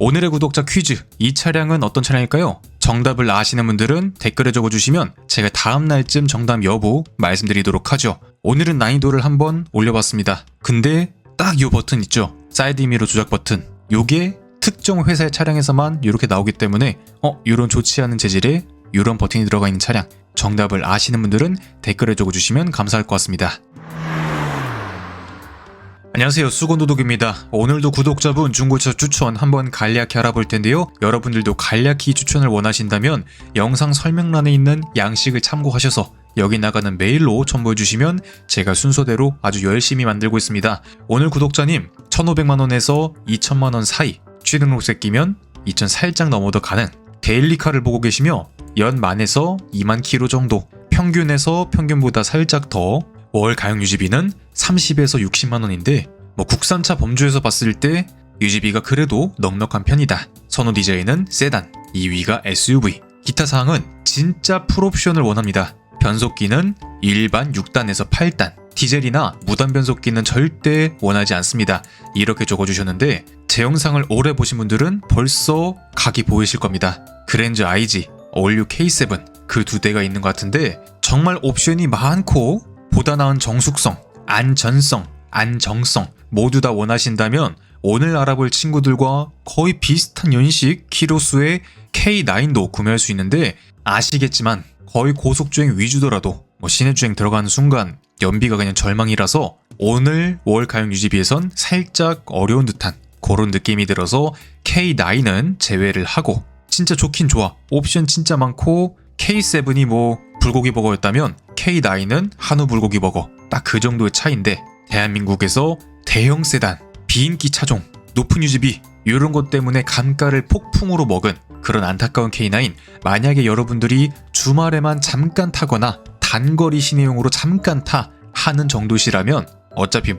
오늘의 구독자 퀴즈, 이 차량은 어떤 차량일까요? 정답을 아시는 분들은 댓글에 적어주시면 제가 다음 날쯤 정답 여부 말씀드리도록 하죠. 오늘은 난이도를 한번 올려봤습니다. 근데 딱 이 버튼 있죠? 사이드 미러 조작 버튼. 요게 특정 회사의 차량에서만 이렇게 나오기 때문에 이런 좋지 않은 재질의 이런 버튼이 들어가 있는 차량, 정답을 아시는 분들은 댓글에 적어주시면 감사할 것 같습니다. 안녕하세요, 수건도둑입니다. 오늘도 구독자분 중고차 추천 한번 간략히 알아볼 텐데요. 여러분들도 간략히 추천을 원하신다면 영상 설명란에 있는 양식을 참고하셔서 여기 나가는 메일로 첨부해주시면 제가 순서대로 아주 열심히 만들고 있습니다. 오늘 구독자님 1,500만원에서 2,000만원 사이, 취등록세 끼면 2,000 살짝 넘어도 가는 데일리카를 보고 계시며 연 만에서 2만 킬로 정도, 평균에서 평균보다 살짝 더, 월 가용 유지비는 30에서 60만원인데 국산차 범주에서 봤을 때 유지비가 그래도 넉넉한 편이다. 선호 디자인은 세단, 2위가 SUV. 기타 사항은 진짜 풀옵션을 원합니다. 변속기는 일반 6단에서 8단, 디젤이나 무단 변속기는 절대 원하지 않습니다. 이렇게 적어주셨는데 제 영상을 오래 보신 분들은 벌써 각이 보이실 겁니다. 그랜저 IG, 올류 K7 그 두 대가 있는 것 같은데 정말 옵션이 많고 보다 나은 정숙성, 안전성, 안정성 모두 다 원하신다면 오늘 알아볼 친구들과 거의 비슷한 연식 키로수의 K9도 구매할 수 있는데 아시겠지만 거의 고속주행 위주더라도 시내주행 들어가는 순간 연비가 그냥 절망이라서 오늘 월 가용 유지비에선 살짝 어려운 듯한 그런 느낌이 들어서 K9은 제외를 하고, 진짜 좋긴 좋아. 옵션 진짜 많고 K7이 불고기 버거였다면 K9은 한우 불고기 버거, 딱 그 정도의 차이인데 대한민국에서 대형 세단, 비인기 차종, 높은 유지비 이런 것 때문에 감가를 폭풍으로 먹은 그런 안타까운 K9, 만약에 여러분들이 주말에만 잠깐 타거나 단거리 시내용으로 잠깐 타 하는 정도시라면 어차피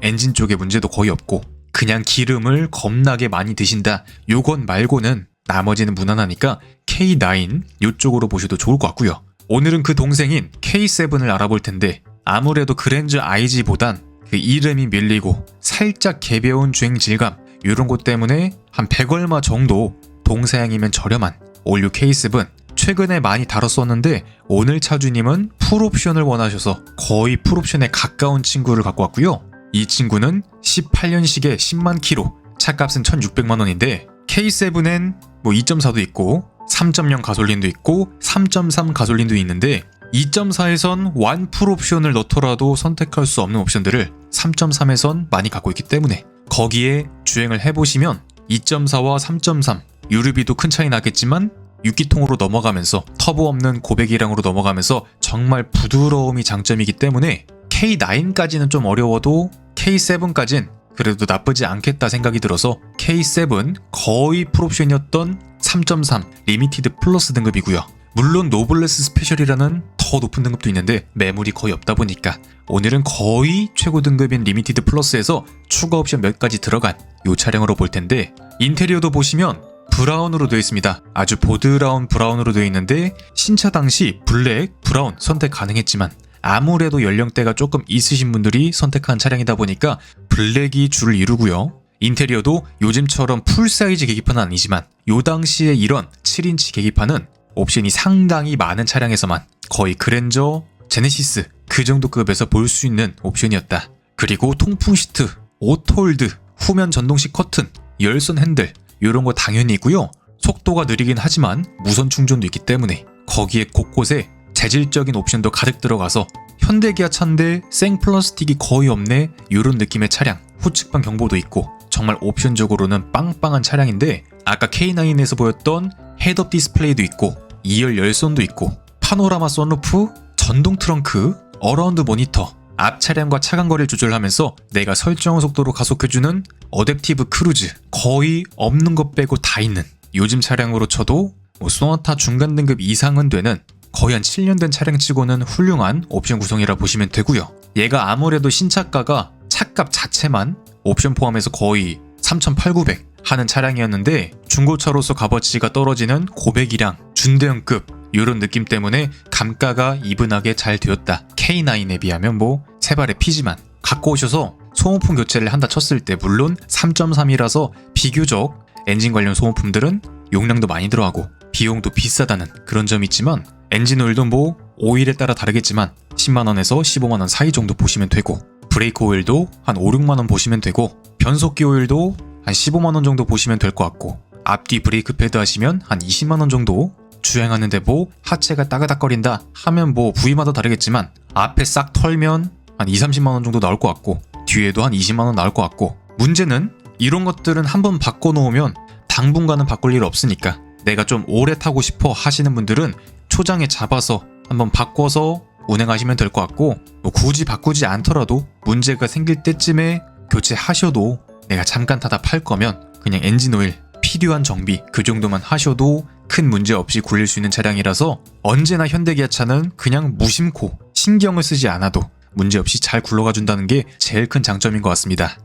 엔진 쪽에 문제도 거의 없고 그냥 기름을 겁나게 많이 드신다, 요건 말고는 나머지는 무난하니까 K9 요쪽으로 보셔도 좋을 것 같고요. 오늘은 그 동생인 K7을 알아볼 텐데 아무래도 그랜저 IG보단 그 이름이 밀리고 살짝 개배운 주행 질감 이런 것 때문에 한 100얼마 정도 동사양이면 저렴한 올류 K7 최근에 많이 다뤘었는데 오늘 차주님은 풀옵션을 원하셔서 거의 풀옵션에 가까운 친구를 갖고 왔고요. 이 친구는 18년식에 10만 킬로, 차값은 1,600만원인데 K7엔 2.4도 있고 3.0 가솔린도 있고 3.3 가솔린도 있는데 2.4에선 완 풀옵션을 넣더라도 선택할 수 없는 옵션들을 3.3에선 많이 갖고 있기 때문에 거기에 주행을 해보시면 2.4와 3.3 유류비도 큰 차이 나겠지만 6기통으로 넘어가면서 터보 없는 고배기량으로 넘어가면서 정말 부드러움이 장점이기 때문에 K9까지는 좀 어려워도 K7까진 그래도 나쁘지 않겠다 생각이 들어서 K7 거의 풀옵션이었던 3.3 리미티드 플러스 등급이고요. 물론 노블레스 스페셜이라는 더 높은 등급도 있는데 매물이 거의 없다 보니까 오늘은 거의 최고 등급인 리미티드 플러스에서 추가 옵션 몇 가지 들어간 이 차량으로 볼 텐데, 인테리어도 보시면 브라운으로 되어 있습니다. 아주 보드라운 브라운으로 되어 있는데 신차 당시 블랙, 브라운 선택 가능했지만 아무래도 연령대가 조금 있으신 분들이 선택한 차량이다 보니까 블랙이 주를 이루고요. 인테리어도 요즘처럼 풀사이즈 계기판은 아니지만 요 당시에 이런 7인치 계기판은 옵션이 상당히 많은 차량에서만, 거의 그랜저, 제네시스 그 정도 급에서 볼 수 있는 옵션이었다. 그리고 통풍 시트, 오토홀드, 후면 전동식 커튼, 열선 핸들 이런 거 당연히 있고요. 속도가 느리긴 하지만 무선 충전도 있기 때문에 거기에 곳곳에 재질적인 옵션도 가득 들어가서 현대기아 차인데 생플라스틱이 거의 없네 이런 느낌의 차량, 후측방 경보도 있고 정말 옵션적으로는 빵빵한 차량인데 아까 K9에서 보였던 헤드업 디스플레이도 있고 2열 열선도 있고 파노라마 선루프, 전동 트렁크, 어라운드 모니터, 앞 차량과 차간거리를 조절하면서 내가 설정한 속도로 가속해주는 어댑티브 크루즈, 거의 없는 것 빼고 다 있는 요즘 차량으로 쳐도 소나타 중간 등급 이상은 되는 거의 한 7년 된 차량치고는 훌륭한 옵션 구성이라 보시면 되고요. 얘가 아무래도 신차가가 차값 자체만 옵션 포함해서 거의 3,800 하는 차량이었는데 중고차로서 값어치가 떨어지는 고배기량, 준대형급 이런 느낌 때문에 감가가 이분하게 잘 되었다. K9에 비하면 세 발의 피지만 갖고 오셔서 소모품 교체를 한다 쳤을 때, 물론 3.3이라서 비교적 엔진 관련 소모품들은 용량도 많이 들어가고 비용도 비싸다는 그런 점이 있지만 엔진 오일도 뭐 오일에 따라 다르겠지만 10만원에서 15만원 사이 정도 보시면 되고 브레이크 오일도 한 5, 6만원 보시면 되고 변속기 오일도 한 15만원 정도 보시면 될 것 같고 앞뒤 브레이크 패드 하시면 한 20만원 정도 주행하는데 뭐 하체가 따그닥거린다 하면 뭐 부위마다 다르겠지만 앞에 싹 털면 한 2, 30만원 정도 나올 것 같고 뒤에도 한 20만원 나올 것 같고 문제는 이런 것들은 한번 바꿔놓으면 당분간은 바꿀 일 없으니까 내가 좀 오래 타고 싶어 하시는 분들은 초장에 잡아서 한번 바꿔서 운행하시면 될 것 같고 뭐 굳이 바꾸지 않더라도 문제가 생길 때쯤에 교체하셔도 내가 잠깐 타다 팔 거면 그냥 엔진오일 필요한 정비 그 정도만 하셔도 큰 문제 없이 굴릴 수 있는 차량이라서 언제나 현대기아차는 그냥 무심코 신경을 쓰지 않아도 문제없이 잘 굴러가 준다는 게 제일 큰 장점인 것 같습니다.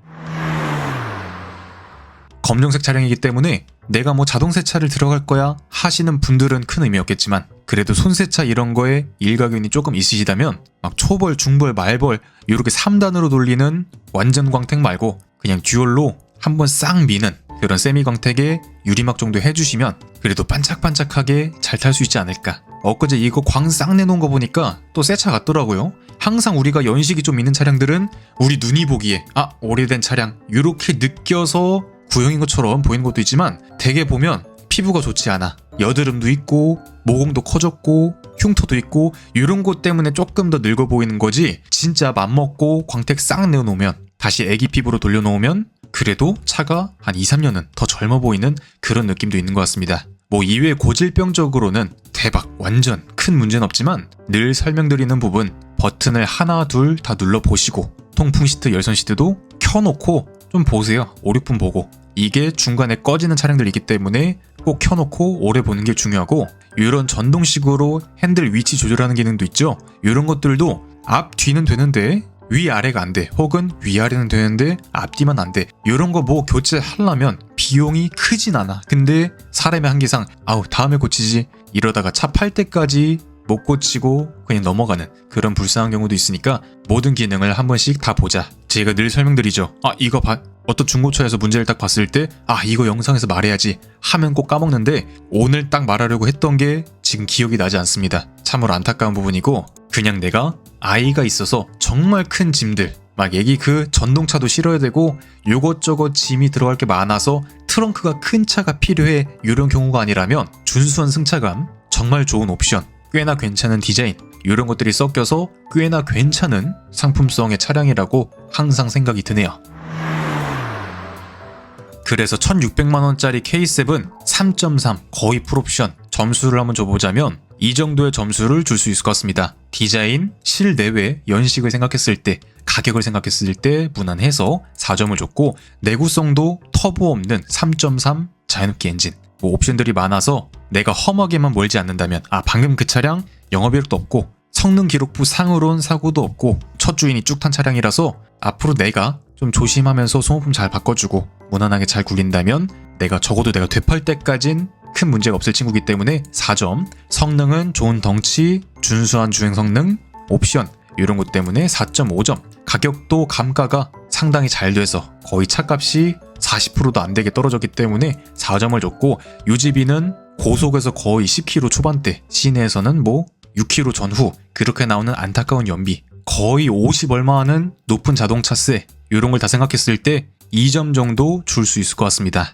검정색 차량이기 때문에 내가 뭐 자동세차를 들어갈 거야 하시는 분들은 큰 의미 없겠지만 그래도 손세차 이런 거에 일가견이 조금 있으시다면 막 초벌, 중벌, 말벌 이렇게 3단으로 돌리는 완전 광택 말고 그냥 듀얼로 한번 싹 미는 그런 세미 광택에 유리막 정도 해주시면 그래도 반짝반짝하게 잘 탈 수 있지 않을까. 엊그제 이거 광 싹 내놓은 거 보니까 또 새 차 같더라고요. 항상 우리가 연식이 좀 있는 차량들은 우리 눈이 보기에 아 오래된 차량 이렇게 느껴서 구형인 것처럼 보이는 것도 있지만 대개 보면 피부가 좋지 않아. 여드름도 있고 모공도 커졌고 흉터도 있고 이런 것 때문에 조금 더 늙어 보이는 거지 진짜 맘먹고 광택 싹 내놓으면 다시 애기 피부로 돌려놓으면 그래도 차가 한 2, 3년은 더 젊어 보이는 그런 느낌도 있는 것 같습니다. 뭐 이외 고질병적으로는 대박 완전 큰 문제는 없지만 늘 설명드리는 부분 버튼을 하나 둘 다 눌러보시고 통풍 시트 열선 시트도 켜놓고 좀 보세요. 5, 6분 보고 이게 중간에 꺼지는 차량들이기 때문에 꼭 켜놓고 오래 보는 게 중요하고 이런 전동식으로 핸들 위치 조절하는 기능도 있죠. 이런 것들도 앞 뒤는 되는데 위아래가 안 돼. 혹은 위아래는 되는데 앞뒤만 안 돼. 이런 거 뭐 교체하려면 비용이 크진 않아. 근데 사람의 한계상 아우 다음에 고치지 이러다가 차 팔 때까지 못 고치고 그냥 넘어가는 그런 불쌍한 경우도 있으니까 모든 기능을 한 번씩 다 보자. 제가 늘 설명드리죠. 이거 어떤 중고차에서 문제를 딱 봤을 때 이거 영상에서 말해야지 하면 꼭 까먹는데 오늘 딱 말하려고 했던 게 지금 기억이 나지 않습니다. 참으로 안타까운 부분이고 그냥 내가 아이가 있어서 정말 큰 짐들 막 애기 그 전동차도 실어야 되고 요것저것 짐이 들어갈 게 많아서 트렁크가 큰 차가 필요해 이런 경우가 아니라면 준수한 승차감 정말 좋은 옵션 꽤나 괜찮은 디자인 이런 것들이 섞여서 꽤나 괜찮은 상품성의 차량이라고 항상 생각이 드네요. 그래서 1600만원짜리 K7 3.3 거의 풀옵션 점수를 한번 줘보자면 이 정도의 점수를 줄 수 있을 것 같습니다. 디자인, 실내외, 연식을 생각했을 때 가격을 생각했을 때 무난해서 4점을 줬고 내구성도 터보 없는 3.3 자연흡기 엔진 뭐 옵션들이 많아서 내가 험하게만 몰지 않는다면 방금 그 차량 영업이력도 없고 성능 기록부 상으론 사고도 없고 첫 주인이 쭉 탄 차량이라서 앞으로 내가 좀 조심하면서 소모품 잘 바꿔주고 무난하게 잘 굴린다면 적어도 내가 되팔 때까진 큰 문제가 없을 친구이기 때문에 4점. 성능은 좋은 덩치, 준수한 주행 성능, 옵션 이런 것 때문에 4.5점. 가격도 감가가 상당히 잘 돼서 거의 차값이 40%도 안 되게 떨어졌기 때문에 4점을 줬고 유지비는 고속에서 거의 10km 초반대, 시내에서는 뭐 6km 전후 그렇게 나오는 안타까운 연비, 거의 50 얼마 하는 높은 자동차세 이런 걸 다 생각했을 때 2점 정도 줄 수 있을 것 같습니다.